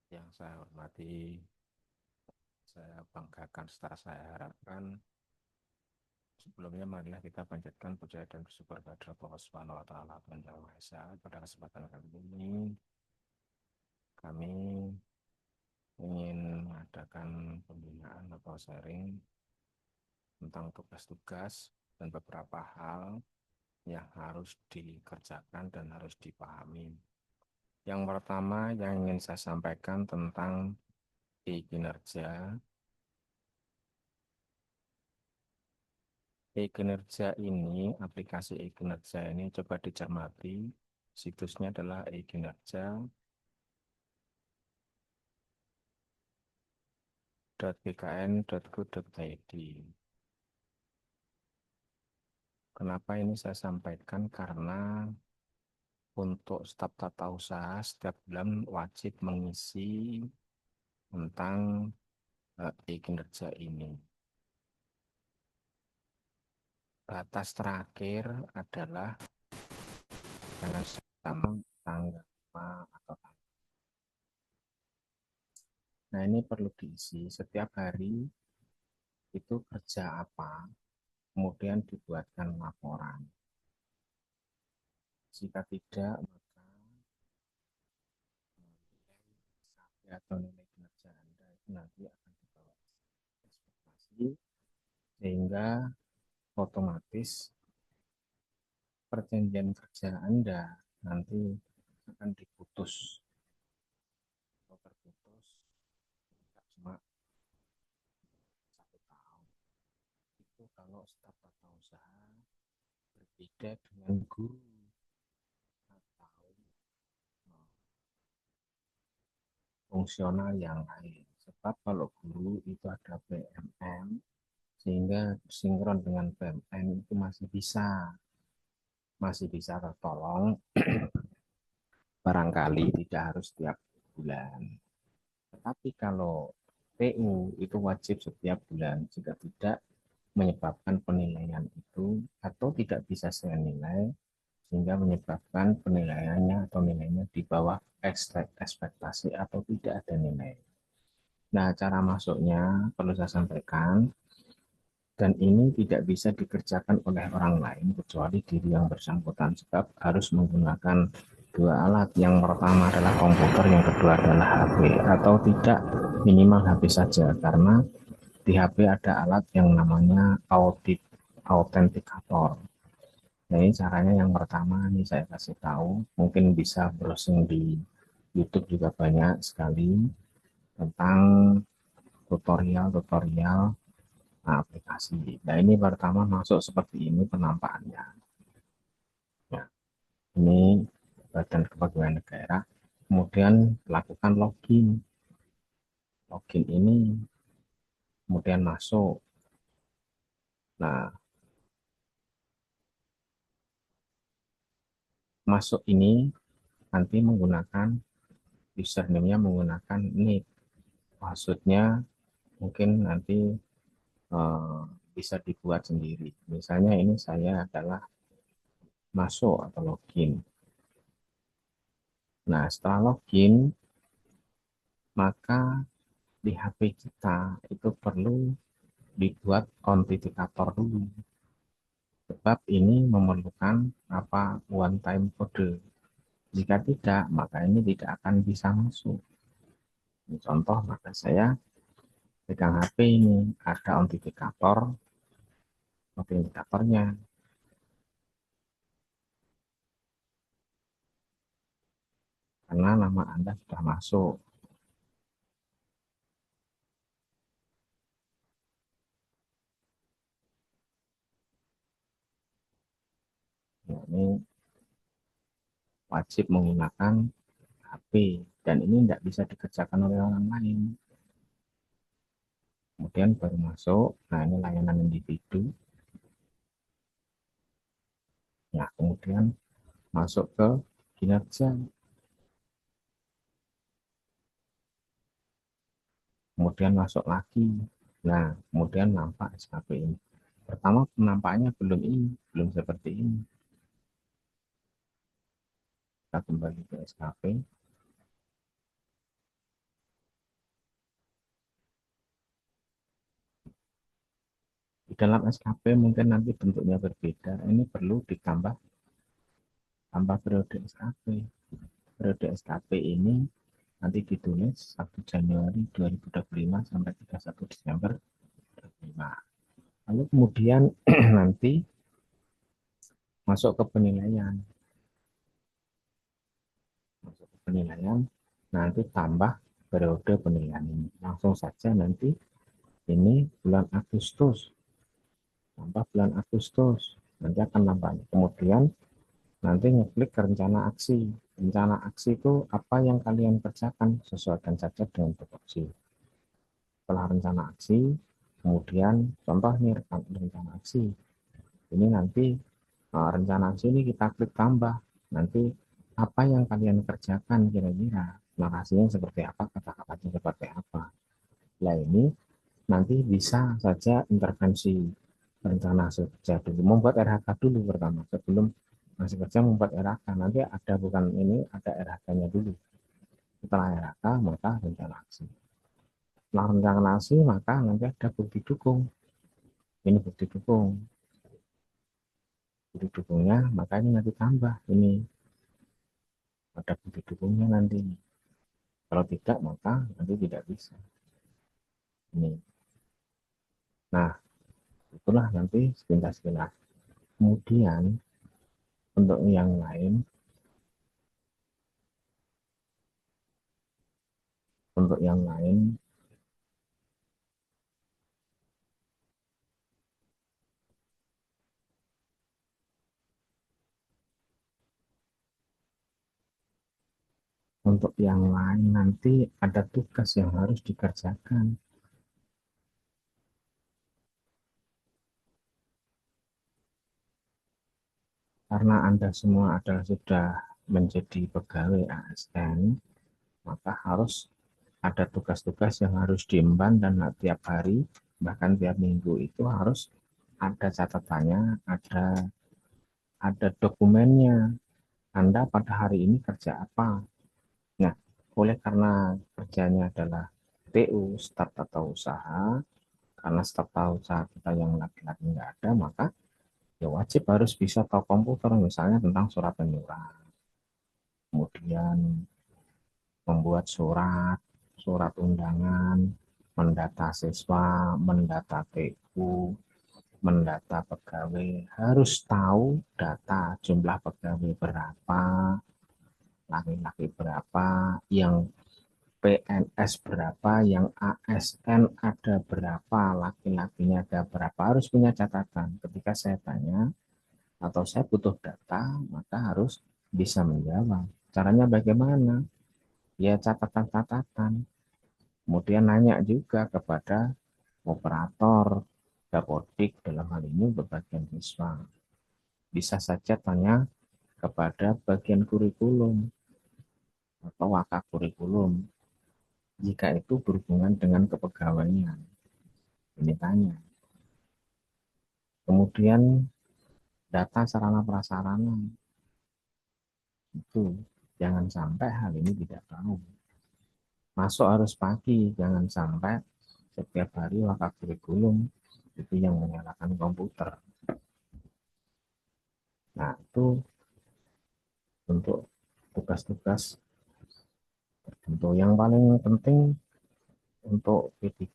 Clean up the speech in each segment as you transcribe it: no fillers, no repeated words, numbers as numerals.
Yang saya hormati, saya banggakan, serta saya harapkan sebelumnya marilah kita panjatkan puja dan bersyukur kepada Allah Subhanahu wa taala Tuhan Yang Maha Esa. Pada kesempatan kali ini kami ingin mengadakan pembinaan atau sharing tentang tugas-tugas dan beberapa hal yang harus dikerjakan dan harus dipahami. Yang pertama yang ingin saya sampaikan tentang kinerja. E-kinerja ini, aplikasi e-kinerja ini coba dicermati. Situsnya adalah e-kinerja.bkn.go.id. Kenapa ini saya sampaikan? Karena untuk staf tata usaha setiap bulan wajib mengisi tentang e-kinerja ini. Batas terakhir adalah jangan sampai tanggal 5 atau tanggal. Nah, ini perlu diisi setiap hari itu kerja apa, kemudian dibuatkan laporan. Jika tidak, maka nilai atau nilai kinerja Anda itu nanti akan dibawa ekspektasi, sehingga otomatis perjanjian kerja Anda nanti akan diputus atau terputus tidak cuma 1 tahun. Itu kalau staf tata usaha berbeda dengan guru atau fungsional yang lain. Sebab kalau guru itu ada PMM, sehingga sinkron dengan PMM itu masih bisa tertolong, barangkali tidak harus setiap bulan. Tetapi kalau PU itu wajib setiap bulan, jika tidak menyebabkan penilaian itu atau tidak bisa senilai, sehingga menyebabkan penilaiannya atau nilainya di bawah ekspektasi atau tidak ada nilai. Nah, cara masuknya perlu saya sampaikan, dan ini tidak bisa dikerjakan oleh orang lain kecuali diri yang bersangkutan, sebab harus menggunakan 2 alat. Yang pertama adalah komputer, yang kedua adalah HP, atau tidak minimal HP saja, karena di HP ada alat yang namanya audit autentikator. Nah, ini caranya. Yang pertama ini saya kasih tahu, mungkin bisa browsing di YouTube juga banyak sekali tentang tutorial-tutorial aplikasi. Nah, ini pertama masuk seperti ini penampakannya. Ya, ini Badan Kepegawaian Negara. Kemudian lakukan login. Login ini kemudian masuk. Nah, masuk ini nanti menggunakan username-nya menggunakan nick. Maksudnya mungkin nanti eh, bisa dibuat sendiri. Misalnya ini saya adalah masuk atau login. Nah, setelah login, maka di HP kita itu perlu dibuat autentikator dulu. Sebab ini memerlukan one time code. Jika tidak, maka ini tidak akan bisa masuk. Ini contoh, maka saya pegang HP ini, ada autentikatornya. Karena nama Anda sudah masuk. Nah, ini wajib menggunakan HP, dan ini tidak bisa dikerjakan oleh orang lain. Kemudian baru masuk. Nah, ini layanan individu. Nah, kemudian masuk ke kinerja. Kemudian masuk lagi. Nah, kemudian nampak SKP ini. Pertama penampakannya belum seperti ini. Kita kembali ke SKP. dalam SKP mungkin nanti bentuknya berbeda. Ini perlu ditambah periode SKP. Periode SKP ini nanti ditulis 1 Januari 2025 sampai 31 Desember 2025. Lalu kemudian nanti masuk ke penilaian. Masuk ke penilaian, nanti tambah periode penilaian ini. Langsung saja nanti ini bulan Agustus. Tambah bulan Agustus. Nanti akan nambah. Kemudian nanti ngeklik ke rencana aksi. Rencana aksi itu apa yang kalian kerjakan, sesuaikan saja dengan tupoksi. Setelah rencana aksi, kemudian contohnya rencana aksi. Ini nanti rencana aksi ini kita klik tambah. Nanti apa yang kalian kerjakan kira-kira, narasinya seperti apa, kata-katanya seperti apa. Nah ini nanti bisa saja intervensi rencana kerja dulu, membuat RHK dulu pertama, sebelum masih kerja membuat RHK. Nanti ada bukan ini, ada RHK-nya dulu. Setelah RHK maka rencana aksi. Setelah rencana aksi maka nanti ada bukti dukung. Ini bukti dukung. Bukti dukungnya maka ini nanti tambah ini ada bukti dukungnya nanti. Kalau tidak maka nanti tidak bisa. Ini. Nah itulah nanti sepintas-sepintas. Kemudian untuk yang lain, untuk yang lain untuk yang lain nanti ada tugas yang harus dikerjakan. Karena Anda semua adalah sudah menjadi pegawai ASN, maka harus ada tugas-tugas yang harus diemban dan tiap hari, bahkan tiap minggu itu harus ada catatannya, ada dokumennya. Anda pada hari ini kerja apa? Nah, oleh karena kerjanya adalah TU, start atau usaha, karena start atau usaha kita yang laki-laki nggak ada, maka ya wajib harus bisa tahu komputer, misalnya tentang surat menyurat, kemudian membuat surat, surat undangan, mendata siswa, mendata TU, mendata pegawai, harus tahu data jumlah pegawai berapa, laki-laki berapa, yang PNS berapa, yang ASN ada berapa, laki-lakinya ada berapa, harus punya catatan. Ketika saya tanya atau saya butuh data, maka harus bisa menjawab. Caranya bagaimana? Ya catatan-catatan. Kemudian nanya juga kepada operator, dapodik dalam hal ini berbagian siswa. Bisa saja tanya kepada bagian kurikulum atau wakak kurikulum. Jika itu berhubungan dengan kepegawaian, ini tanya. Kemudian data sarana prasarana itu jangan sampai hal ini tidak tahu. Masuk harus pagi, jangan sampai setiap hari wakak kurikulum itu yang menyalakan komputer. Nah, itu untuk tugas-tugas tertentu. Yang paling penting untuk P3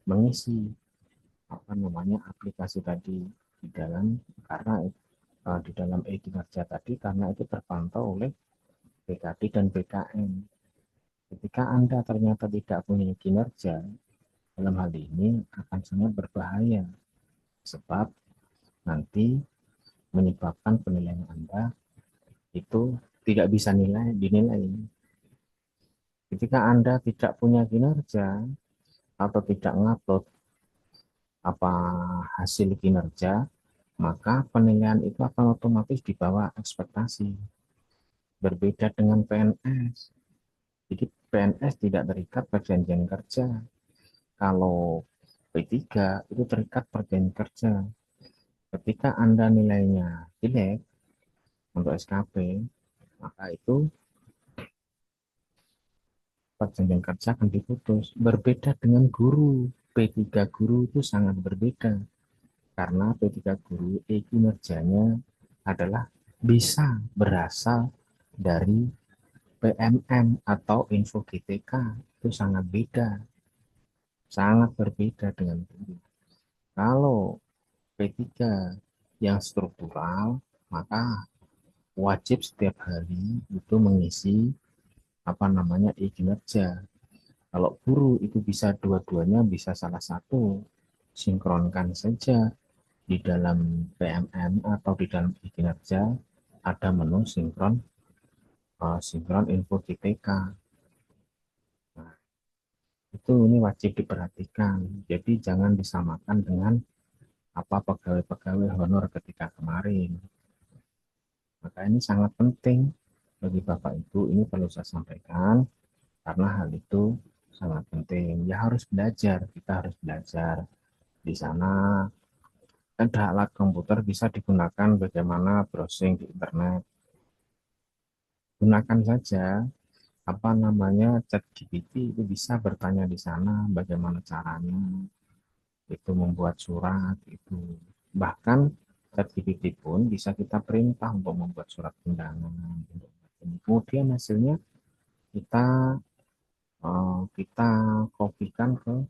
mengisi apa namanya aplikasi tadi di dalam, karena di dalam e-kinerja tadi, karena itu terpantau oleh BKD dan BKN. Ketika Anda ternyata tidak punya kinerja dalam hal ini akan sangat berbahaya, sebab nanti menyebabkan penilaian Anda itu tidak bisa dinilai. Ketika Anda tidak punya kinerja atau tidak ngupload apa hasil kinerja, maka penilaian itu akan otomatis di bawah ekspektasi. Berbeda dengan PNS. Jadi PNS tidak terikat perjanjian kerja. Kalau P3 itu terikat perjanjian kerja. Ketika Anda nilainya jelek untuk SKP, maka itu perjanjian kerja akan diputus. Berbeda dengan guru. P3 guru itu sangat berbeda. Karena P3 guru kinerjanya adalah bisa berasal dari PMM atau info GTK. Itu sangat beda, sangat berbeda dengan guru. Kalau P3 yang struktural, maka wajib setiap hari itu mengisi apa namanya kinerja. Kalau guru itu bisa dua-duanya, bisa salah satu, sinkronkan saja. Di dalam PMM atau di dalam kinerja ada menu sinkron info GTK. Nah, itu ini wajib diperhatikan. Jadi jangan disamakan dengan apa pegawai-pegawai honor ketika kemarin. Maka ini sangat penting bagi Bapak Ibu, ini perlu saya sampaikan karena hal itu sangat penting. Ya harus belajar, kita harus belajar. Di sana ada alat komputer bisa digunakan bagaimana browsing di internet. Gunakan saja apa namanya ChatGPT, itu bisa bertanya di sana bagaimana caranya itu membuat surat itu. Bahkan ChatGPT pun bisa kita perintah untuk membuat surat undangan. Kemudian hasilnya kita kita kopikan ke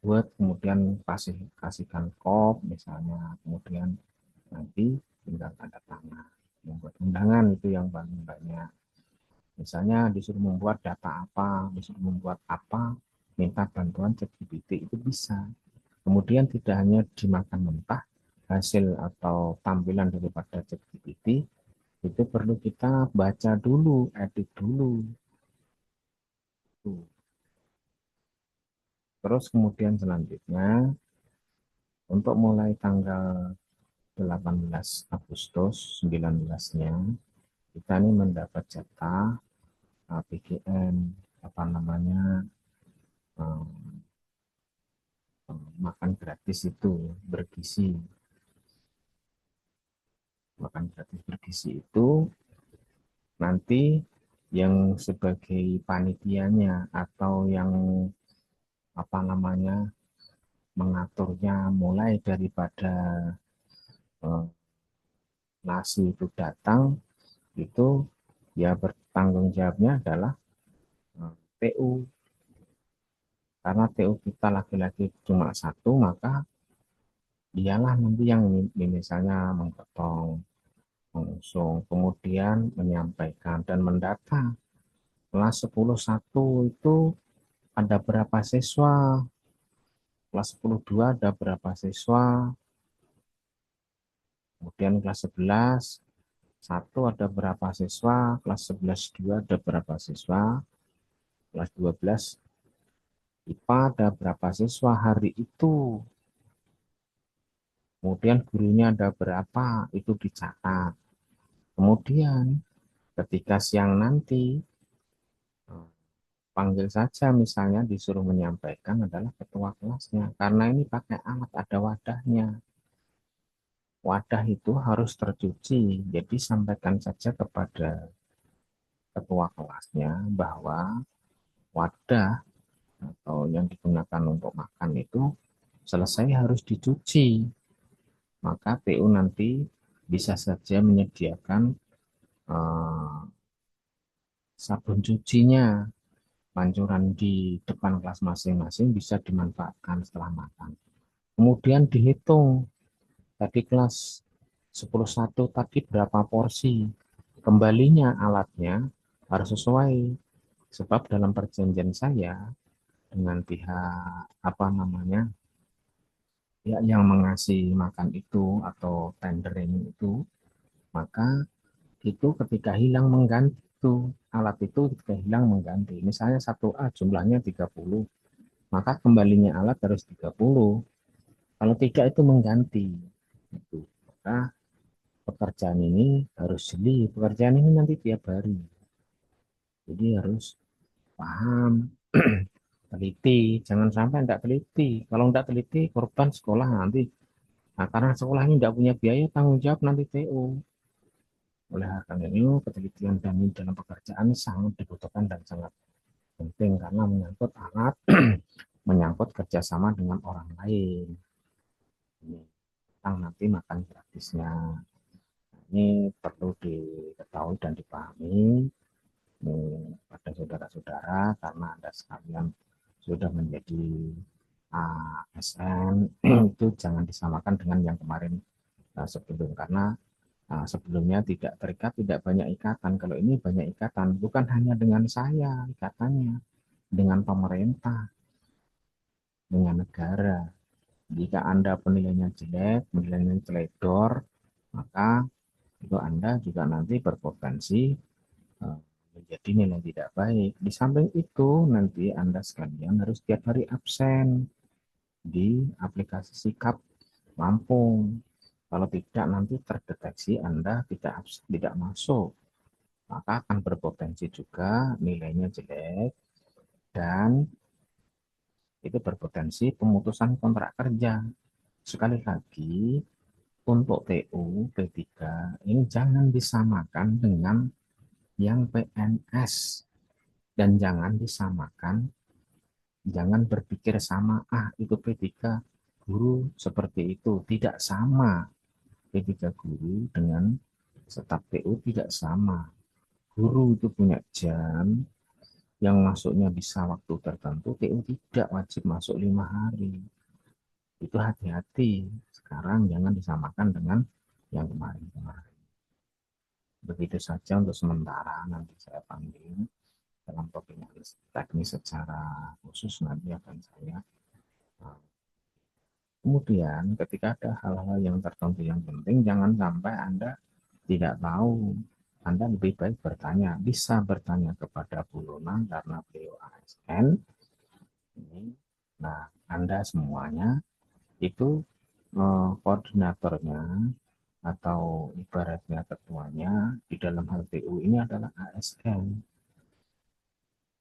Word, kemudian kasihkan copy misalnya, kemudian nanti tinggal tanda tangan membuat undangan. Itu yang paling banyak. Misalnya disuruh membuat data apa, disuruh membuat apa, minta bantuan ChatGPT, itu bisa. Kemudian tidak hanya dimakan mentah, hasil atau tampilan daripada ChatGPT itu perlu kita baca dulu, edit dulu. Terus kemudian selanjutnya, untuk mulai tanggal 18 Agustus 19-nya, kita ini mendapat jatah PGM, apa namanya, eh, makan gratis itu bergizi. Makan gratis bergizi itu nanti yang sebagai panitianya atau yang apa namanya mengaturnya, mulai daripada eh, nasi itu datang, itu ya bertanggung jawabnya adalah TU. Karena TU kita laki-laki cuma satu, maka dialah nanti yang misalnya menggotong, mengusung, kemudian menyampaikan dan mendata kelas 10-1 itu ada berapa siswa, kelas 10-2 ada berapa siswa, kemudian kelas 11 satu ada berapa siswa, kelas 11 2 ada berapa siswa, kelas 12 IPA ada berapa siswa hari itu, kemudian gurunya ada berapa, itu dicatat. Kemudian ketika siang nanti panggil saja, misalnya disuruh menyampaikan adalah ketua kelasnya, karena ini pakai alat, ada wadahnya. Wadah itu harus tercuci, jadi sampaikan saja kepada ketua kelasnya bahwa wadah atau yang digunakan untuk makan itu selesai harus dicuci. Maka PU nanti bisa saja menyediakan eh, sabun cucinya, pancuran di depan kelas masing-masing bisa dimanfaatkan setelah makan. Kemudian dihitung, tadi kelas 10-1 tadi berapa porsi, kembalinya alatnya harus sesuai. Sebab dalam perjanjian saya dengan pihak apa namanya pihak yang mengasih makan itu atau tendering itu, maka itu ketika hilang mengganti itu, alat itu ketika hilang mengganti. Misalnya 1A jumlahnya 30, maka kembalinya alat harus 30. Kalau tidak itu mengganti. Itu. Maka pekerjaan ini harus jeli. Pekerjaan ini nanti tiap hari. Jadi harus paham, teliti. Jangan sampai tidak teliti. Kalau tidak teliti, korban sekolah nanti. Nah, karena sekolah ini tidak punya biaya, tanggung jawab nanti TU. Oleh karena itu, ketelitian dan dalam pekerjaan sangat dibutuhkan dan sangat penting karena menyangkut alat, menyangkut kerjasama dengan orang lain. datang nanti makan gratisnya. Ini perlu diketahui dan dipahami pada saudara-saudara, karena Anda sekalian sudah menjadi ASN itu jangan disamakan dengan yang kemarin sebelum, karena sebelumnya tidak terikat, tidak banyak ikatan. Kalau ini banyak ikatan, bukan hanya dengan saya ikatannya, dengan pemerintah, dengan negara. Jika Anda penilaiannya jelek, penilaiannya teledor, maka itu Anda juga nanti berpotensi menjadi nilai tidak baik. Di samping itu, nanti Anda sekalian harus tiap hari absen di aplikasi Sikap Lampung. Kalau tidak, nanti terdeteksi Anda tidak masuk, maka akan berpotensi juga nilainya jelek, dan itu berpotensi pemutusan kontrak kerja. Sekali lagi, untuk TU P3 ini jangan disamakan dengan yang PNS, dan jangan disamakan, jangan berpikir sama, itu P3 guru seperti itu, tidak sama. P3 guru dengan staf TU tidak sama. Guru itu punya jam yang masuknya bisa waktu tertentu, TU tidak wajib masuk 5 hari. Itu hati-hati. Sekarang jangan disamakan dengan yang kemarin-kemarin. Begitu saja untuk sementara, nanti saya panggil dalam topik teknis secara khusus, nanti akan saya. Kemudian ketika ada hal-hal yang tertentu yang penting, jangan sampai Anda tidak tahu. Anda lebih baik bertanya, bisa bertanya kepada Bu Luna karena beliau ASN. Nah, Anda semuanya itu koordinatornya atau ibaratnya ketuanya di dalam hal TU ini adalah ASN.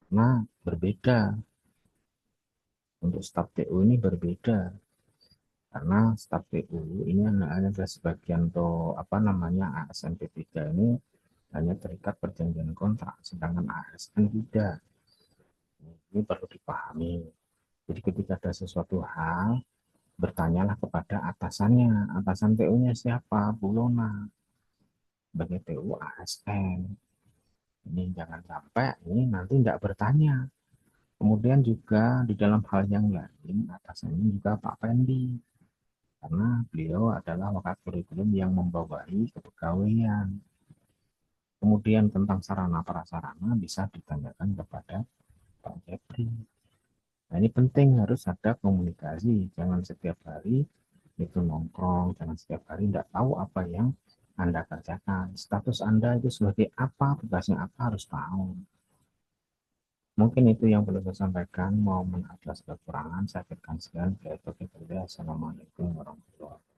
Nah, berbeda. Untuk staf TU ini berbeda. Karena staf TU ini hanya sebagian atau apa namanya ASN P3 ini hanya terikat perjanjian kontrak, sedangkan ASN tidak. Ini perlu dipahami. Jadi ketika ada sesuatu hal, bertanyalah kepada atasannya. Atasan TU-nya siapa? Bu Lona. Sebagai TU ASN. Ini jangan sampai ini nanti tidak bertanya. Kemudian juga di dalam hal yang lain, atasannya juga Pak Pendi. Karena beliau adalah wakat kurikulum yang membawahi kepegawaian. Kemudian tentang sarana prasarana bisa ditanyakan kepada Pak Jepri. Nah, ini penting, harus ada komunikasi. Jangan setiap hari itu nongkrong, jangan setiap hari tidak tahu apa yang Anda kerjakan. Status Anda itu sebagai apa, tugasnya apa, harus tahu. Mungkin itu yang perlu saya sampaikan. Mohon maaf atas kekurangan. Saya akhirkan sekian. Assalamualaikum warahmatullahi wabarakatuh.